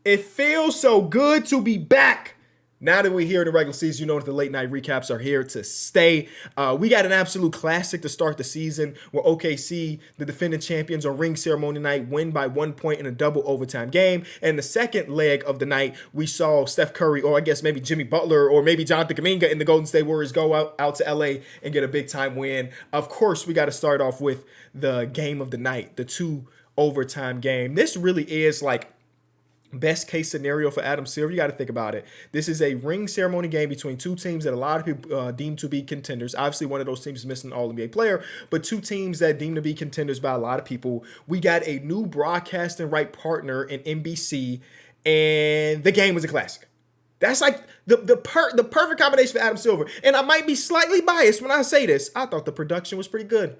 It feels so good to be back. Now that we're here in the regular season, you know that the late night recaps are here to stay. We got an absolute classic to start the season where OKC, the defending champions on ring ceremony night, win by 1 point in a double overtime game. And the second leg of the night, we saw Steph Curry, or I guess maybe Jimmy Butler, or maybe Jonathan Kuminga in the Golden State Warriors go out to LA and get a big time win. Of course, we got to start off with the game of the night, the 2 overtime game. This really is like best case scenario for Adam Silver. You got to think about it. This is a ring ceremony game between two teams that a lot of people deem to be contenders. Obviously, one of those teams is missing an All-NBA player, but two teams that deem to be contenders by a lot of people. We got a new broadcasting right partner in NBC, and the game was a classic. That's like the perfect combination for Adam Silver. And I might be slightly biased when I say this. I thought the production was pretty good.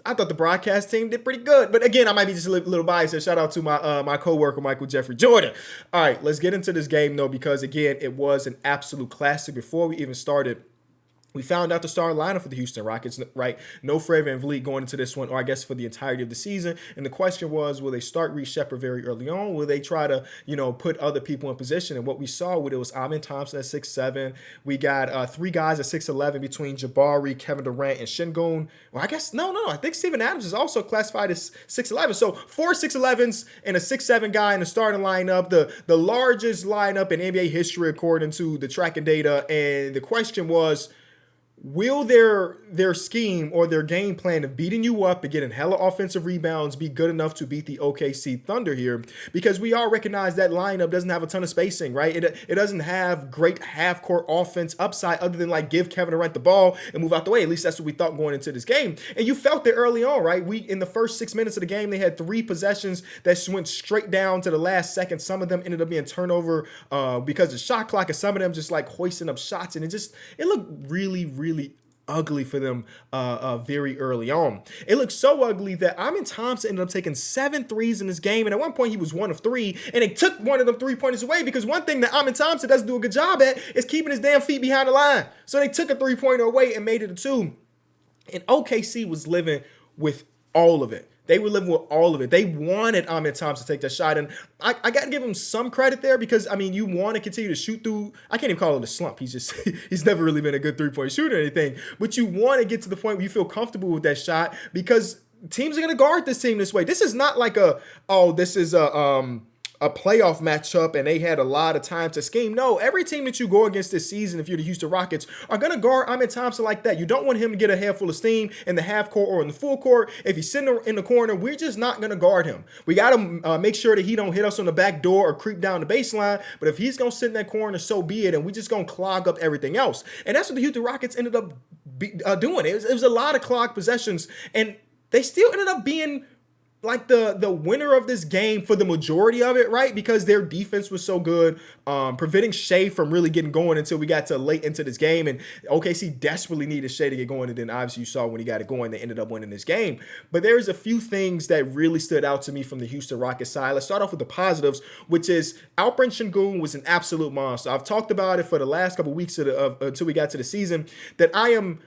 I thought the broadcast team did pretty good. But again, I might be just a little biased here. Shout out to my co-worker, Michael Jeffrey Jordan. All right, let's get into this game, though, because, again, it was an absolute classic. Before we even started, we found out the starting lineup for the Houston Rockets, right? No Fred VanVleet going into this one, or I guess for the entirety of the season. And the question was, will they start Reid Shepard very early on? Will they try to, put other people in position? And what we saw with it was Amen Thompson at 6'7". We got 3 guys at 6'11" between Jabari, Kevin Durant, and Sengun. Well, I guess, no. I think Steven Adams is also classified as 6'11". So 4 6'11s and a 6'7" guy in the starting lineup, the largest lineup in NBA history according to the tracking data. And the question was, will their scheme or their game plan of beating you up and getting hella offensive rebounds be good enough to beat the OKC Thunder here? Because we all recognize that lineup doesn't have a ton of spacing, right? It doesn't have great half-court offense upside other than like give Kevin Durant the ball and move out the way. At least that's what we thought going into this game. And you felt it early on, right? In the first 6 minutes of the game, they had 3 possessions that went straight down to the last second. Some of them ended up being turnover because of the shot clock, and some of them just like hoisting up shots. And it looked really ugly for them very early on. It looked so ugly that Amen Thompson ended up taking 7 threes in this game, and at one point he was 1 of 3, and they took one of them 3-pointers away because one thing that Amen Thompson doesn't do a good job at is keeping his damn feet behind the line. So they took a 3-pointer away and made it a 2. And OKC was living with all of it. They were living with all of it. They wanted Amen Thompson to take that shot. And I got to give him some credit there because, you want to continue to shoot through. I can't even call it a slump. He's never really been a good 3-point shooter or anything. But you want to get to the point where you feel comfortable with that shot because teams are going to guard this team this way. This is not like this is a playoff matchup and they had a lot of time to scheme. No, every team that you go against this season, if you're the Houston Rockets, are going to guard Amen Thompson like that. You don't want him to get a head full of steam in the half court or in the full court. If he's sitting in the corner, we're just not going to guard him. We got to make sure that he don't hit us on the back door or creep down the baseline. But if he's going to sit in that corner, so be it. And we just going to clog up everything else. And that's what the Houston Rockets ended up doing. It was a lot of clogged possessions. And they still ended up being like the winner of this game for the majority of it, right? Because their defense was so good, preventing Shea from really getting going until we got to late into this game. And OKC desperately needed Shea to get going. And then obviously you saw when he got it going, they ended up winning this game. But there's a few things that really stood out to me from the Houston Rockets side. Let's start off with the positives, which is Alperen Sengun was an absolute monster. I've talked about it for the last couple of weeks until we got to the season that I am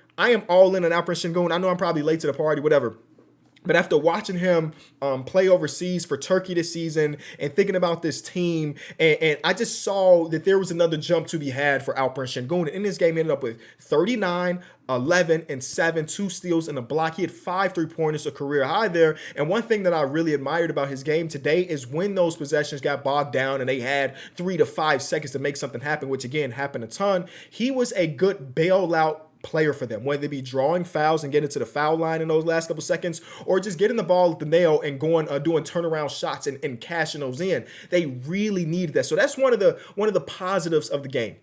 all in on Alperen Sengun. I know I'm probably late to the party, whatever. But after watching him play overseas for Turkey this season and thinking about this team, and I just saw that there was another jump to be had for Alperen Sengun. And in this game, he ended up with 39, 11, and 7, 2 steals and a block. He had 5 3-pointers, a career high there. And one thing that I really admired about his game today is when those possessions got bogged down and they had 3 to 5 seconds to make something happen, which again happened a ton, he was a good bailout player for them, whether they be drawing fouls and getting to the foul line in those last couple seconds, or just getting the ball at the nail and going doing turnaround shots and cashing those in. They really needed that. So that's one of the positives of the game.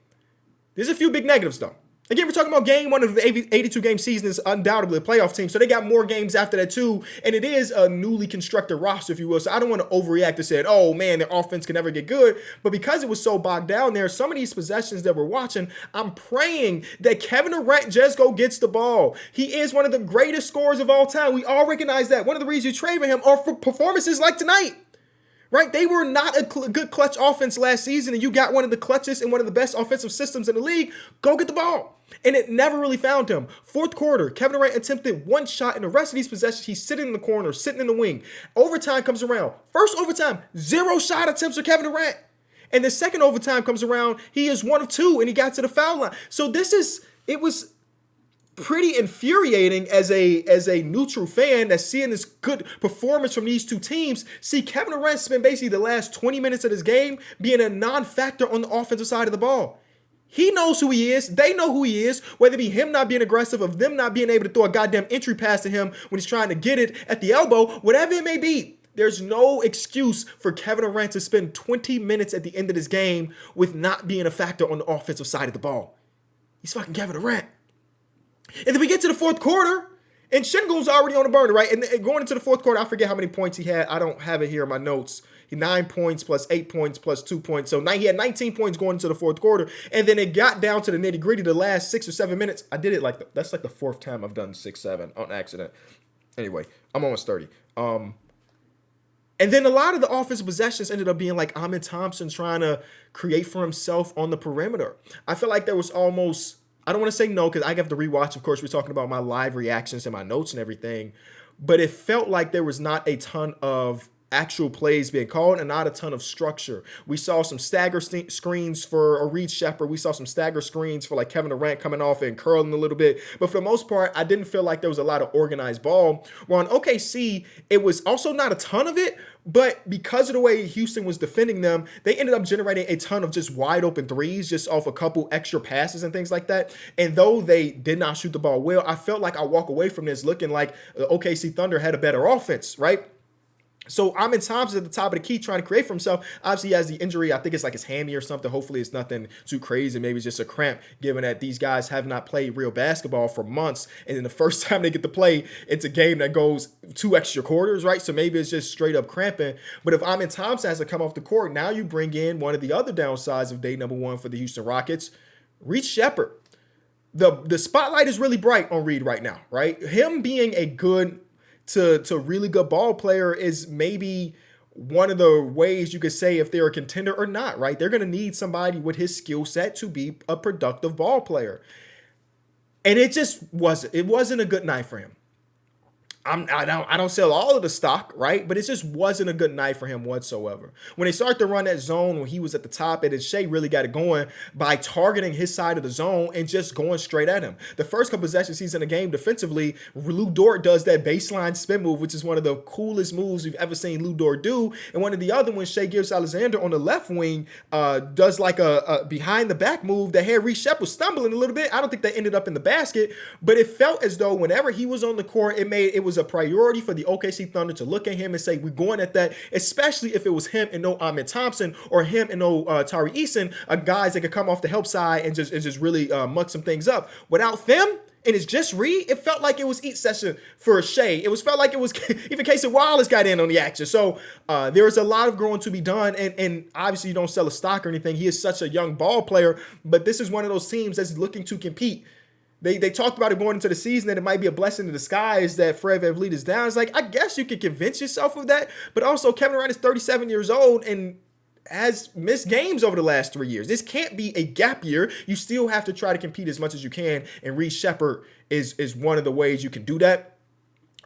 There's a few big negatives though. Again, we're talking about game 1 of the 82-game season is undoubtedly a playoff team. So they got more games after that too. And it is a newly constructed roster, if you will. So I don't want to overreact to say, oh man, their offense can never get good. But because it was so bogged down there, some of these possessions that we're watching, I'm praying that Kevin Durant just gets the ball. He is one of the greatest scorers of all time. We all recognize that. One of the reasons you trade for him are for performances like tonight. Right? They were not a good clutch offense last season, and you got one of the clutchest and one of the best offensive systems in the league. Go get the ball. And it never really found him. Fourth quarter, Kevin Durant attempted 1 shot, and the rest of these possessions, he's sitting in the corner, sitting in the wing. Overtime comes around. First overtime, 0 shot attempts for Kevin Durant. And the second overtime comes around, he is 1 of 2, and he got to the foul line. So it was pretty infuriating as a neutral fan that's seeing this good performance from these two teams. See Kevin Durant spend basically the last 20 minutes of this game being a non-factor on the offensive side of the ball. He knows who he is. They know who he is. Whether it be him not being aggressive, of them not being able to throw a goddamn entry pass to him when he's trying to get it at the elbow, whatever it may be. There's no excuse for Kevin Durant to spend 20 minutes at the end of this game with not being a factor on the offensive side of the ball. He's fucking Kevin Durant. And then we get to the fourth quarter, and Sengun's already on the burner, right? And going into the fourth quarter, I forget how many points he had. I don't have it here in my notes. He 9 points plus 8 points plus 2 points. So now he had 19 points going into the fourth quarter. And then it got down to the nitty gritty the last 6 or 7 minutes. I did it that's like the fourth time I've done 6-7 on accident. Anyway, I'm almost 30. And then a lot of the offensive possessions ended up being like Amen Thompson trying to create for himself on the perimeter. I feel like there was almost, I don't want to say no because I have to rewatch. Of course, we're talking about my live reactions and my notes and everything. But it felt like there was not a ton of actual plays being called and not a ton of structure. We saw some stagger screens for a Reid Shepard. We saw some stagger screens for like Kevin Durant coming off and curling a little bit. But for the most part, I didn't feel like there was a lot of organized ball. While on OKC, it was also not a ton of it. But because of the way Houston was defending them, they ended up generating a ton of just wide open threes, just off a couple extra passes and things like that. And though they did not shoot the ball well, I felt like I walk away from this looking like the OKC Thunder had a better offense, right? So Amen Thompson at the top of the key trying to create for himself. Obviously, he has the injury. I think it's like his hammy or something. Hopefully, it's nothing too crazy. Maybe it's just a cramp, given that these guys have not played real basketball for months. And then the first time they get to play, it's a game that goes 2 extra quarters, right? So maybe it's just straight up cramping. But if Amen Thompson has to come off the court, now you bring in one of the other downsides of day number 1 for the Houston Rockets, Reid Shepard. The spotlight is really bright on Reid right now, right? Him being a good to really good ball player is maybe one of the ways you could say if they're a contender or not, right? They're going to need somebody with his skill set to be a productive ball player. And it wasn't a good night for him. I don't sell all of the stock, right? But it just wasn't a good night for him whatsoever. When they started to run that zone when he was at the top, and Shea really got it going by targeting his side of the zone and just going straight at him. The first couple possessions he's in the game defensively, Lou Dort does that baseline spin move, which is one of the coolest moves we've ever seen Lou Dort do. And one of the other ones, Shea Gilgeous-Alexander on the left wing does like a behind the back move that had Reid Shepard stumbling a little bit. I don't think that ended up in the basket, but it felt as though whenever he was on the court, it was a priority for the OKC Thunder to look at him and say, we're going at that, especially if it was him and no Amen Thompson or him and no Tari Eason, guys that could come off the help side and just really muck some things up. Without them, and it's just Reid, it felt like it was each session for Shea. Felt like it was even Casey Wallace got in on the action. So there is a lot of growing to be done. And obviously you don't sell a stock or anything. He is such a young ball player, but this is one of those teams that's looking to compete. They talked about it going into the season that it might be a blessing in disguise that Fred VanVleet is down. It's like, I guess you could convince yourself of that. But also, Kevin Durant is 37 years old and has missed games over the last 3 years. This can't be a gap year. You still have to try to compete as much as you can. And Reid Shepard is one of the ways you can do that.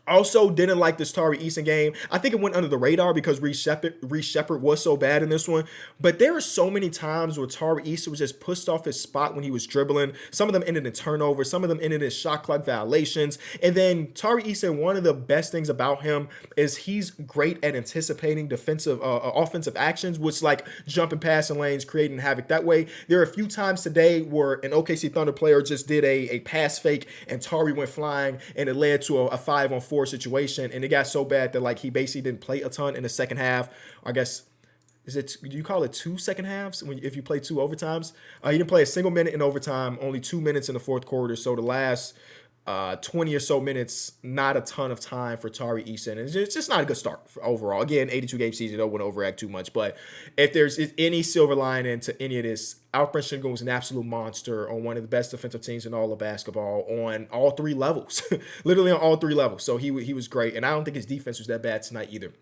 Also, didn't like this Tari Eason game. I think it went under the radar because Reid Shepard was so bad in this one. But there are so many times where Tari Eason was just pushed off his spot when he was dribbling. Some of them ended in turnovers. Some of them ended in shot clock violations. And then Tari Eason, one of the best things about him is he's great at anticipating offensive actions, which like jumping passing lanes, creating havoc that way. There are a few times today where an OKC Thunder player just did a pass fake and Tari went flying and it led to a 5-on-4 situation, and it got so bad that like he basically didn't play a ton in the second half. I guess do you call it 2 second halves if you play 2 overtimes? He didn't play a single minute in overtime, only 2 minutes in the fourth quarter. So the last 20 or so minutes, not a ton of time for Tari Eason. And it's just not a good start overall. Again, 82-game season, don't want to overact too much. But if there's any silver lining to any of this, Alperen Sengun was an absolute monster on one of the best defensive teams in all of basketball on all 3 levels. Literally on all 3 levels. So he was great. And I don't think his defense was that bad tonight either.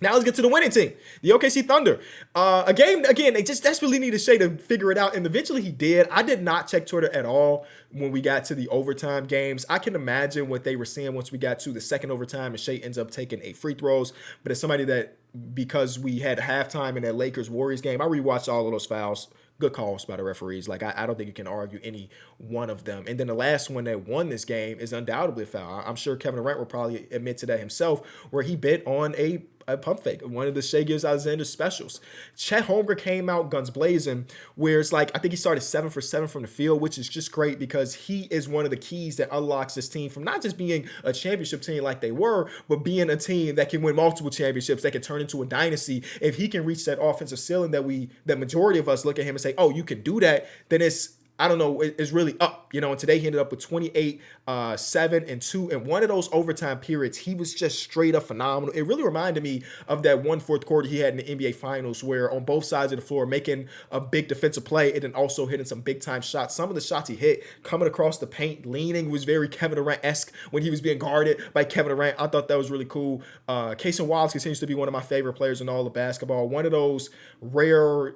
Now let's get to the winning team, the OKC Thunder. A game, again, they just desperately needed Shea to figure it out, and eventually he did. I did not check Twitter at all when we got to the overtime games. I can imagine what they were seeing once we got to the second overtime, and Shea ends up taking 8 free throws. But as somebody that because we had halftime in that Lakers Warriors game. I rewatched all of those fouls. Good calls by the referees. Like, I don't think you can argue any one of them. And then the last one that won this game is undoubtedly a foul. I'm sure Kevin Durant will probably admit to that himself, where he bit on a pump fake, one of the Shai Gilgeous-Alexander specials. Chet Holmgren came out guns blazing, where it's like, I think he started 7 for 7 from the field, which is just great because he is one of the keys that unlocks this team from not just being a championship team like they were, but being a team that can win multiple championships, that can turn into a dynasty. If he can reach that offensive ceiling that majority of us look at him and say, oh, you can do that, then I don't know, it's really up, and today he ended up with 28, 7, and 2. And one of those overtime periods, he was just straight up phenomenal. It really reminded me of that one fourth quarter he had in the NBA Finals, where on both sides of the floor, making a big defensive play and then also hitting some big time shots. Some of the shots he hit coming across the paint, leaning, was very Kevin Durant-esque when he was being guarded by Kevin Durant. I thought that was really cool. Cason Wallace continues to be one of my favorite players in all of basketball. One of those rare,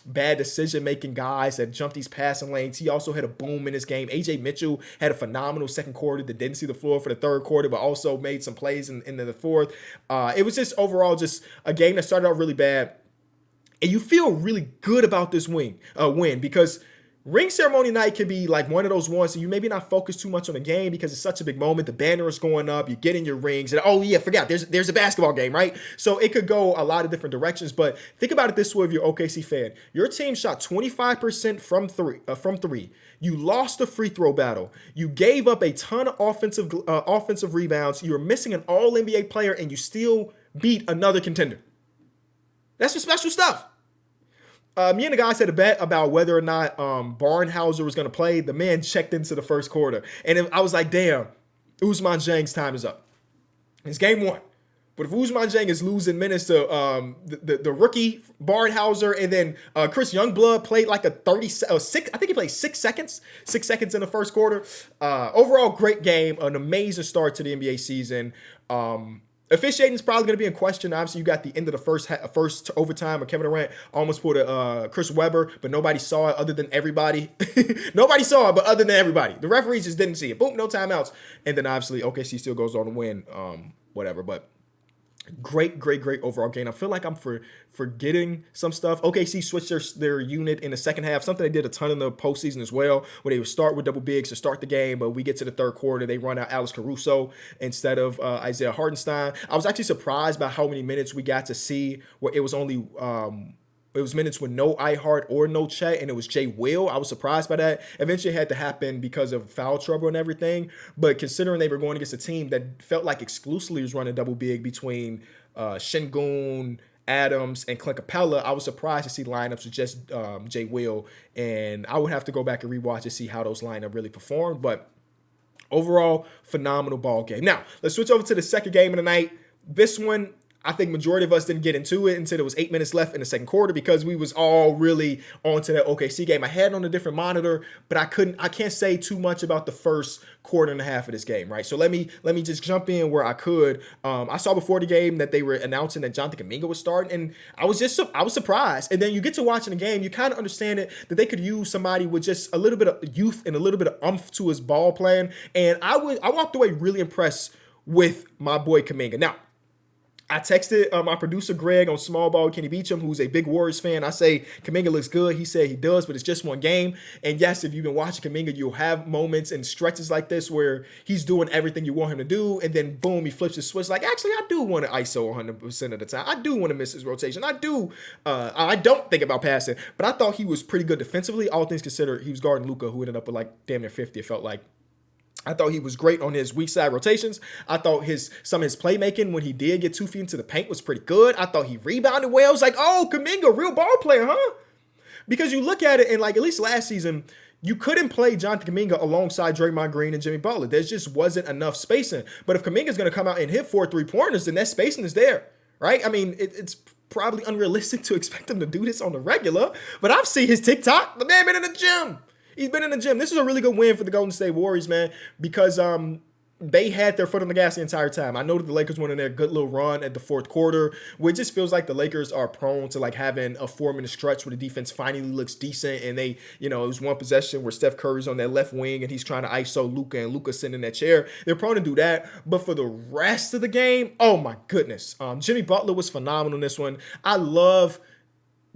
bad decision-making guys that jumped these passing lanes. He also had a boom in this game. AJ Mitchell had a phenomenal second quarter that didn't see the floor for the third quarter, but also made some plays in the fourth. It was just overall just a game that started out really bad. And you feel really good about this win because ring ceremony night can be like one of those ones that you maybe not focus too much on the game because it's such a big moment. The banner is going up, you get in your rings, and oh yeah, forgot there's a basketball game, right? So it could go a lot of different directions. But think about it this way: if you're an OKC fan, your team shot 25% from three. You lost the free throw battle. You gave up a ton of offensive rebounds. You were missing an All NBA player, and you still beat another contender. That's some special stuff. Me and the guys had a bet about whether or not Barnhauser was going to play. The man checked into the first quarter. And I was like, damn, Ousmane Dieng's time is up. It's game one. But if Ousmane Dieng is losing minutes to the rookie Barnhauser, and then Chris Youngblood played like a 36, I think he played 6 seconds. 6 seconds in the first quarter. Overall, great game. An amazing start to the NBA season. Officiating is probably going to be in question. Obviously, you got the end of the first overtime where Kevin Durant almost put a Chris Webber, but nobody saw it other than everybody. Nobody saw it, but other than everybody. The referees just didn't see it. Boom, no timeouts. And then obviously OKC still goes on to win, whatever. But great overall game. I feel like I'm forgetting some stuff. OKC switched their unit in the second half, something they did a ton in the postseason as well, where they would start with double bigs to start the game, but we get to the third quarter, they run out Alex Caruso instead of Isaiah Hartenstein. I was actually surprised by how many minutes we got to see, where it was only it was minutes with no iHeart or no Chet, and it was Jay Will. I was surprised by that. Eventually it had to happen because of foul trouble and everything. But considering they were going against a team that felt like exclusively was running double big between Sengun, Adams, and Clint Capella, I was surprised to see lineups with just Jay Will. And I would have to go back and rewatch to see how those lineups really performed. But overall, phenomenal ball game. Now, let's switch over to the second game of the night. This one, I think majority of us didn't get into it until there was 8 minutes left in the second quarter because we was all really onto that OKC game. I had it on a different monitor, but I can't say too much about the first quarter and a half of this game, right? So let me just jump in where I could. I saw before the game that they were announcing that Jonathan Kuminga was starting, and I was surprised. And then you get to watching the game, you kind of understand it that they could use somebody with just a little bit of youth and a little bit of oomph to his ball playing. And I walked away really impressed with my boy Kuminga. Now, I texted my producer, Greg, on Small Ball Kenny Beecham, who's a big Warriors fan. I say, Kuminga looks good. He said he does, but it's just one game. And yes, if you've been watching Kuminga, you'll have moments and stretches like this where he's doing everything you want him to do, and then boom, he flips his switch. Like, actually, I do want to ISO 100% of the time. I do want to miss his rotation. I don't think about passing, but I thought he was pretty good defensively. All things considered, he was guarding Luka, who ended up with like damn near 50, it felt like. I thought he was great on his weak side rotations. I thought some of his playmaking when he did get 2 feet into the paint was pretty good. I thought he rebounded well. I was like, oh, Kuminga, real ball player, huh? Because you look at it, and like at least last season, you couldn't play Jonathan Kuminga alongside Draymond Green and Jimmy Butler. There just wasn't enough spacing. But if Kuminga's going to come out and hit 4 3-pointers, then that spacing is there, right? I mean, it's probably unrealistic to expect him to do this on the regular, but I've seen his TikTok. The man been in the gym. He's been in the gym. This is a really good win for the Golden State Warriors, man, because they had their foot on the gas the entire time. I know that the Lakers went on their good little run at the fourth quarter, where it just feels like the Lakers are prone to like having a 4-minute stretch where the defense finally looks decent, and they, it was one possession where Steph Curry's on that left wing and he's trying to ISO Luka, and Luka's sitting in that chair. They're prone to do that, but for the rest of the game, oh my goodness, Jimmy Butler was phenomenal in this one. I love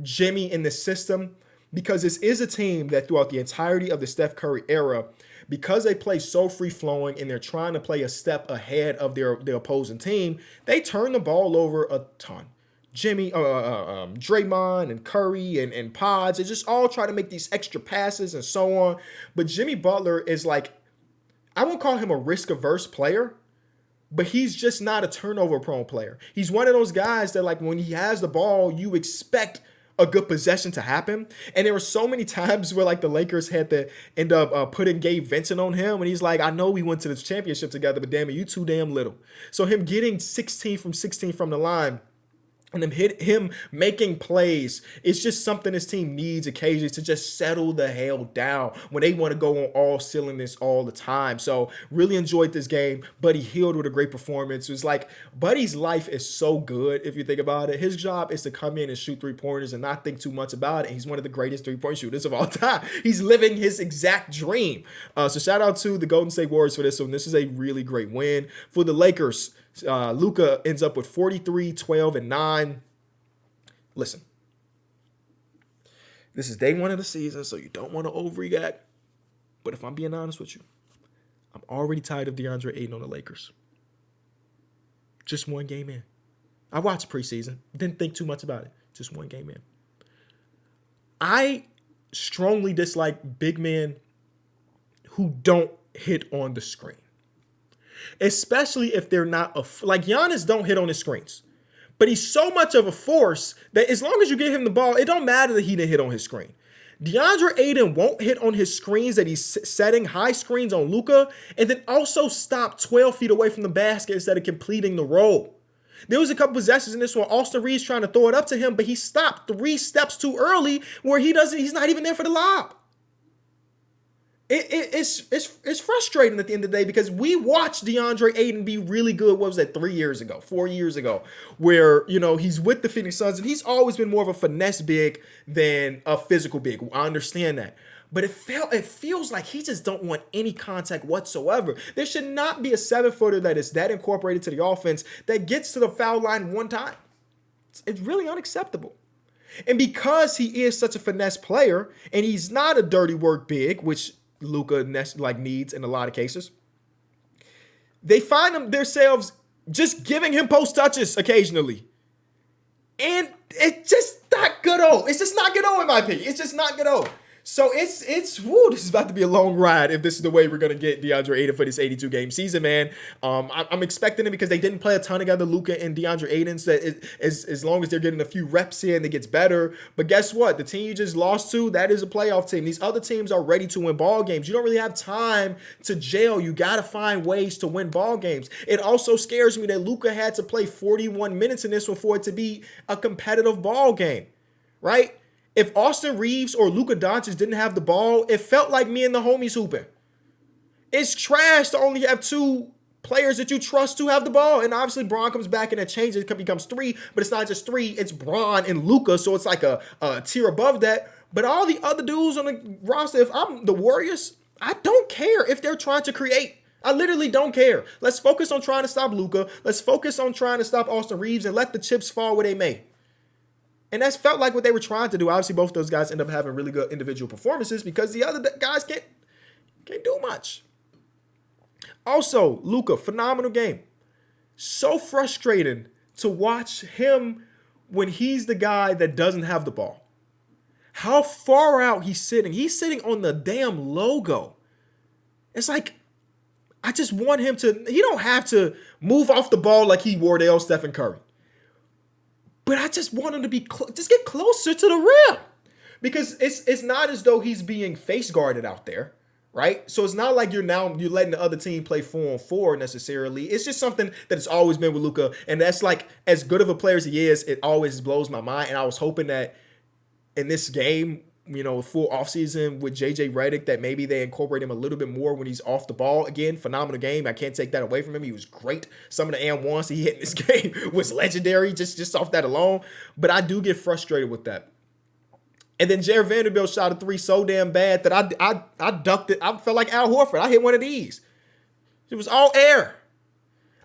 Jimmy in the system because this is a team that throughout the entirety of the Steph Curry era, because they play so free-flowing and they're trying to play a step ahead of their opposing team, they turn the ball over a ton. Jimmy, Draymond and Curry and Pods, they just all try to make these extra passes and so on. But Jimmy Butler is like, I won't call him a risk-averse player, but he's just not a turnover-prone player. He's one of those guys that, like, when he has the ball, you expect a good possession to happen. And there were so many times where like the Lakers had to end up putting Gabe Vincent on him, and he's like, I know we went to the championship together, but damn it, you too damn little. So him getting 16 from the line and him making plays, it's just something this team needs occasionally to just settle the hell down when they want to go on all cylinders all the time. So really enjoyed this game. Buddy Hield with a great performance. It was like, Buddy's life is so good if you think about it. His job is to come in and shoot 3-pointers and not think too much about it. He's one of the greatest 3-point shooters of all time. He's living his exact dream. So shout out to the Golden State Warriors for this one. This is a really great win. For the Lakers, Luka ends up with 43, 12, and 9. Listen, this is day one of the season, so you don't want to overreact. But if I'm being honest with you, I'm already tired of DeAndre Ayton on the Lakers. Just one game in. I watched preseason. Didn't think too much about it. Just one game in. I strongly dislike big men who don't hit on the screen. Especially if they're not like Giannis don't hit on his screens. But he's so much of a force that as long as you give him the ball, it don't matter that he didn't hit on his screen. DeAndre Ayton won't hit on his screens that he's setting high screens on Luka, and then also stop 12 feet away from the basket instead of completing the roll. There was a couple possessions in this one. Austin Reed's trying to throw it up to him, but he stopped 3 steps too early where he's not even there for the lob. It's frustrating at the end of the day because we watched DeAndre Ayton be really good. What was that, 4 years ago, where, he's with the Phoenix Suns and he's always been more of a finesse big than a physical big. I understand that. But it feels like he just don't want any contact whatsoever. There should not be a 7-footer that is that incorporated to the offense that gets to the foul line one time. It's really unacceptable. And because he is such a finesse player and he's not a dirty work big, which Luka needs in a lot of cases, they find themselves just giving him post touches occasionally. And it's just not good. It's just not good in my opinion. It's just not good. So this is about to be a long ride if this is the way we're going to get DeAndre Ayton for this 82-game season, man. I'm expecting it because they didn't play a ton together, Luka and DeAndre Ayton, so as long as they're getting a few reps in, it gets better. But guess what? The team you just lost to, that is a playoff team. These other teams are ready to win ball games. You don't really have time to jail. You got to find ways to win ball games. It also scares me that Luka had to play 41 minutes in this one for it to be a competitive ball game, right? If Austin Reeves or Luka Doncic didn't have the ball, it felt like me and the homies hooping. It's trash to only have 2 players that you trust to have the ball. And obviously, Bron comes back and it changes. It becomes 3, but it's not just 3. It's Bron and Luka, so it's like a tier above that. But all the other dudes on the roster, if I'm the Warriors, I don't care if they're trying to create. I literally don't care. Let's focus on trying to stop Luka. Let's focus on trying to stop Austin Reeves and let the chips fall where they may. And that's felt like what they were trying to do. Obviously, both those guys end up having really good individual performances because the other guys can't do much. Also, Luka, phenomenal game. So frustrating to watch him when he's the guy that doesn't have the ball. How far out he's sitting. He's sitting on the damn logo. It's like, I just want him to, he don't have to move off the ball like he wore the Stephen Curry. But I just want him to be just get closer to the rim because it's not as though he's being face guarded out there, right? So it's not like you're letting the other team play 4-on-4 necessarily. It's just something that has always been with Luka, and that's like as good of a player as he is. It always blows my mind, and I was hoping that in this game full offseason with JJ Redick, that maybe they incorporate him a little bit more when he's off the ball. Again, phenomenal game. I can't take that away from him. He was great. Some of the and-ones he hit in this game was legendary just off that alone. But I do get frustrated with that. And then Jared Vanderbilt shot a three so damn bad that I ducked it. I felt like Al Horford. I hit one of these. It was all air.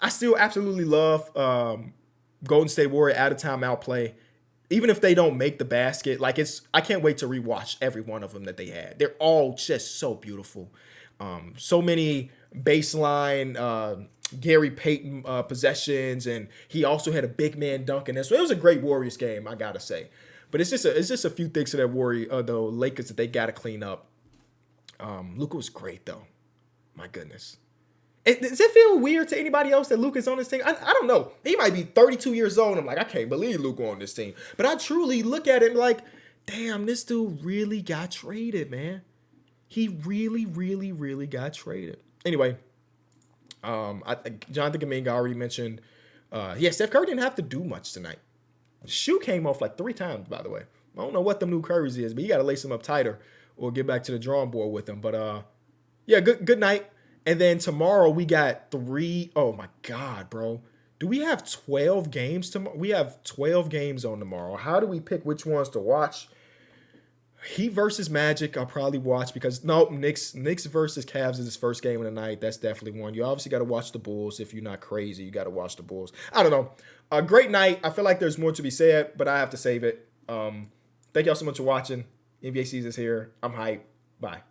I still absolutely love Golden State Warrior out of timeout play. Even if they don't make the basket, I can't wait to rewatch every one of them that they had. They're all just so beautiful. So many baseline Gary Payton possessions, and he also had a big man dunk in this. So it was a great Warriors game, I gotta say. But it's just a few things to that the Lakers that they gotta clean up. Luka was great though. My goodness. Does it feel weird to anybody else that Luka's on this team? I don't know. He might be 32 years old. And I'm like, I can't believe Luka on this team. But I truly look at it like, damn, this dude really got traded, man. He really, really, really got traded. Anyway, Jonathan Kuminga already mentioned, Steph Curry didn't have to do much tonight. Shoe came off like 3 times, by the way. I don't know what them new Currys is, but you got to lace them up tighter or get back to the drawing board with them. But good night. And then tomorrow we got 3. Oh my God, bro. Do we have 12 games tomorrow? We have 12 games on tomorrow. How do we pick which ones to watch? Heat versus Magic, I'll probably watch because Knicks versus Cavs is his first game of the night. That's definitely one. You obviously got to watch the Bulls. If you're not crazy, you got to watch the Bulls. I don't know. A great night. I feel like there's more to be said, but I have to save it. Thank y'all so much for watching. NBA season's here. I'm hyped. Bye.